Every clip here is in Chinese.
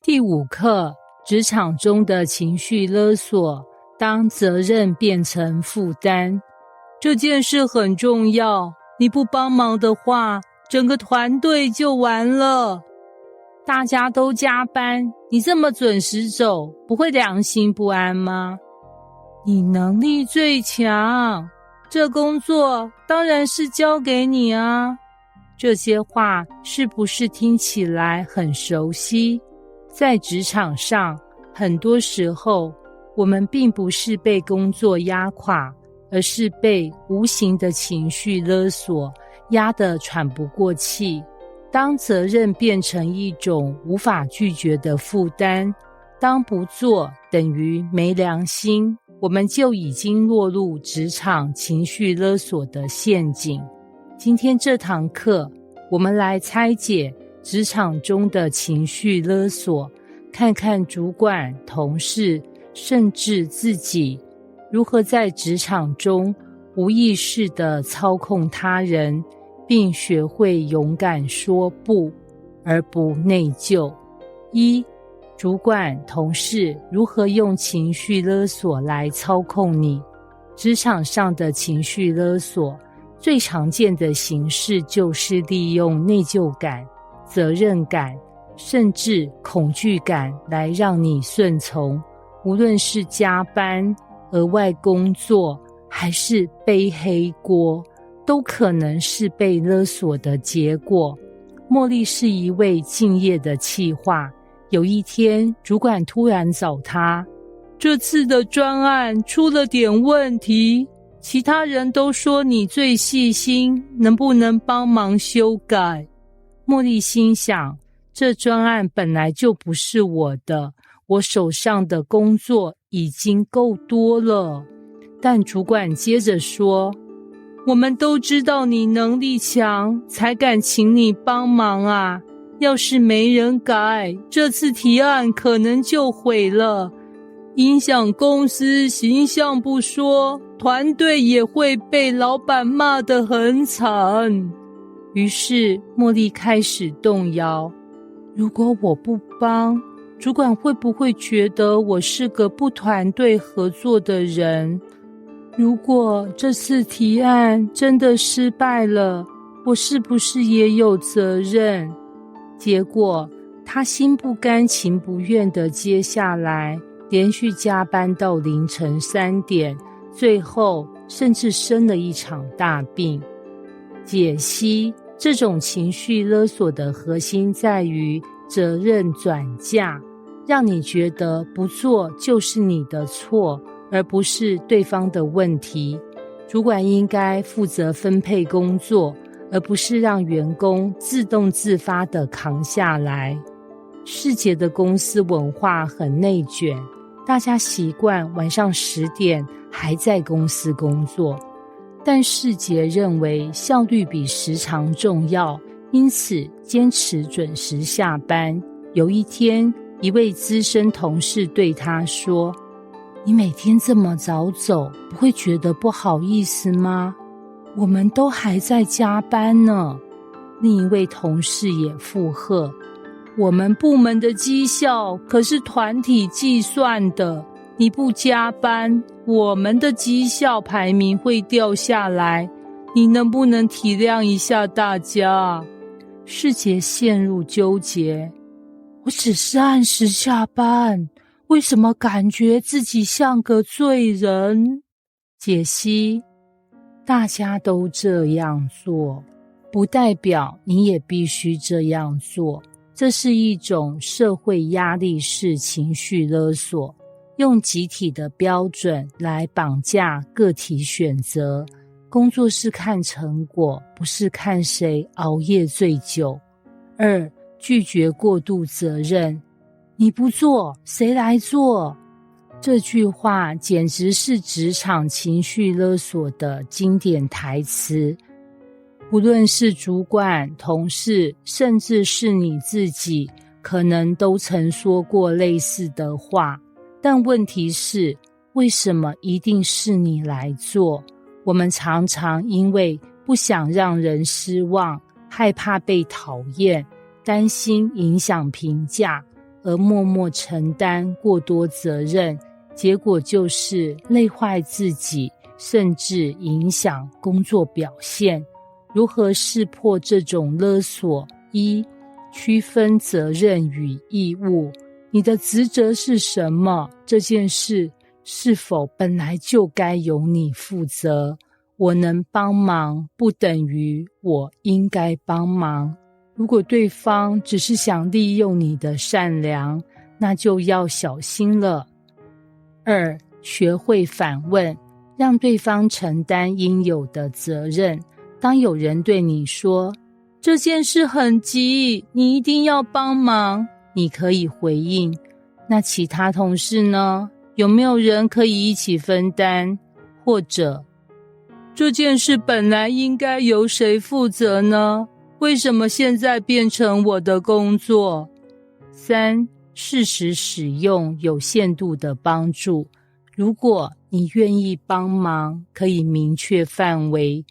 第5课，职场中的情绪勒索，当责任变成负担。这件事很重要，你不帮忙的话，整个团队就完了。大家都加班，你这么准时走，不会良心不安吗？你能力最强，这工作当然是交给你啊。这些话是不是听起来很熟悉？在职场上，很多时候我们并不是被工作压垮，而是被无形的情绪勒索压得喘不过气。当责任变成一种无法拒绝的负担，当不做等于没良心，我们就已经落入职场情绪勒索的陷阱。今天这堂课，我们来拆解职场中的情绪勒索，看看主管、同事，甚至自己，如何在职场中无意识地操控他人，并学会勇敢说不，而不内疚。1. 主管、同事如何用情绪勒索来操控你？职场上的情绪勒索最常见的形式就是利用内疚感、责任感，甚至恐惧感来让你顺从。无论是加班、额外工作，还是背黑锅，都可能是被勒索的结果。茉莉是一位敬业的企划，有一天主管突然找她，这次的专案出了点问题，其他人都说你最细心，能不能帮忙修改？茉莉心想，这专案本来就不是我的，我手上的工作已经够多了。但主管接着说，我们都知道你能力强，才敢请你帮忙啊。要是没人改，这次提案可能就毁了，影响公司形象不说，团队也会被老板骂得很惨。于是茉莉开始动摇，如果我不帮，主管会不会觉得我是个不团队合作的人？如果这次提案真的失败了，我是不是也有责任？结果他心不甘情不愿地接下来，连续加班到凌晨3点，最后甚至生了一场大病。解析，这种情绪勒索的核心在于责任转嫁，让你觉得不做就是你的错，而不是对方的问题。主管应该负责分配工作，而不是让员工自动自发地扛下来。世杰的公司文化很内卷，大家习惯晚上10点还在公司工作，但世杰认为效率比时长重要，因此坚持准时下班。有一天，一位资深同事对他说，你每天这么早走，不会觉得不好意思吗？我们都还在加班呢。另一位同事也附和，我们部门的绩效可是团体计算的，你不加班，我们的绩效排名会掉下来，你能不能体谅一下大家？世杰陷入纠结，我只是按时下班，为什么感觉自己像个罪人？解析，大家都这样做，不代表你也必须这样做。这是一种社会压力式情绪勒索，用集体的标准来绑架个体选择。工作是看成果，不是看谁熬夜最久。2. 拒绝过度责任，你不做，谁来做？这句话简直是职场情绪勒索的经典台词。无论是主管、同事，甚至是你自己，可能都曾说过类似的话。但问题是，为什么一定是你来做？我们常常因为不想让人失望，害怕被讨厌，担心影响评价，而默默承担过多责任，结果就是累坏自己，甚至影响工作表现。如何识破这种勒索？一、区分责任与义务。你的职责是什么？这件事是否本来就该由你负责？我能帮忙，不等于我应该帮忙。如果对方只是想利用你的善良，那就要小心了。二、学会反问，让对方承担应有的责任。当有人对你说，这件事很急，你一定要帮忙，你可以回应，那其他同事呢？有没有人可以一起分担？或者，这件事本来应该由谁负责呢？为什么现在变成我的工作？三、适时使用有限度的帮助。如果你愿意帮忙，可以明确范围。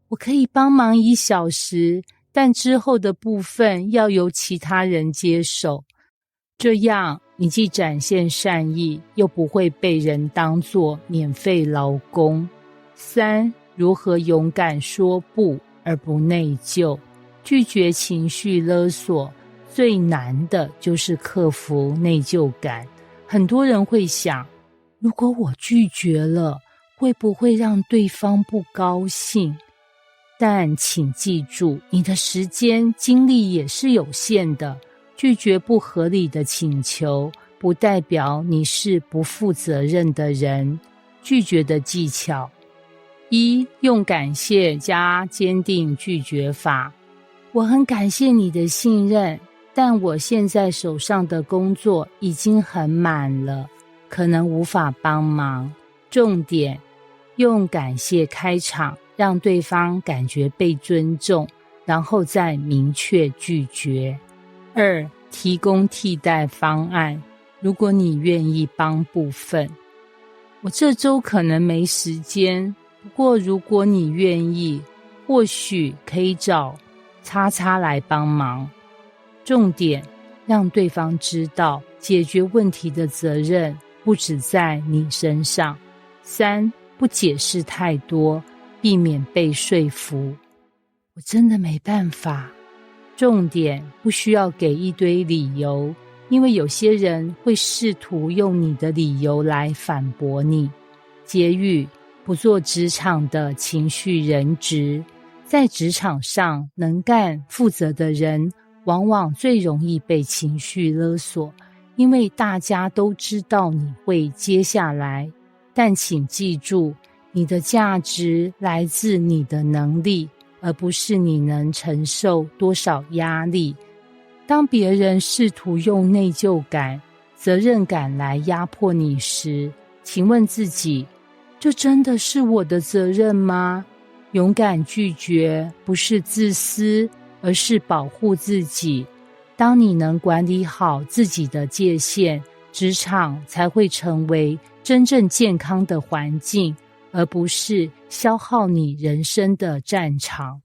我可以帮忙1小时，但之后的部分要由其他人接手。这样你既展现善意，又不会被人当作免费劳工。三、如何勇敢说不而不内疚？拒绝情绪勒索，最难的就是克服内疚感。很多人会想，如果我拒绝了，会不会让对方不高兴？但请记住，你的时间、精力也是有限的。拒绝不合理的请求，不代表你是不负责任的人。拒绝的技巧：一、用感谢加坚定拒绝法。我很感谢你的信任，但我现在手上的工作已经很满了，可能无法帮忙。重点，用感谢开场，让对方感觉被尊重，然后再明确拒绝。二、提供替代方案。如果你愿意帮部分，我这周可能没时间，不过如果你愿意，或许可以找叉叉来帮忙。重点，让对方知道解决问题的责任不只在你身上。三、不解释太多，避免被说服。我真的没办法。重点，不需要给一堆理由，因为有些人会试图用你的理由来反驳你。结语，不做职场的情绪人质。在职场上，能干负责的人往往最容易被情绪勒索，因为大家都知道你会接下来。但请记住，你的价值来自你的能力，而不是你能承受多少压力。当别人试图用内疚感、责任感来压迫你时，请问自己，这真的是我的责任吗？勇敢拒绝不是自私，而是保护自己。当你能管理好自己的界限，职场才会成为真正健康的环境，而不是消耗你人生的战场。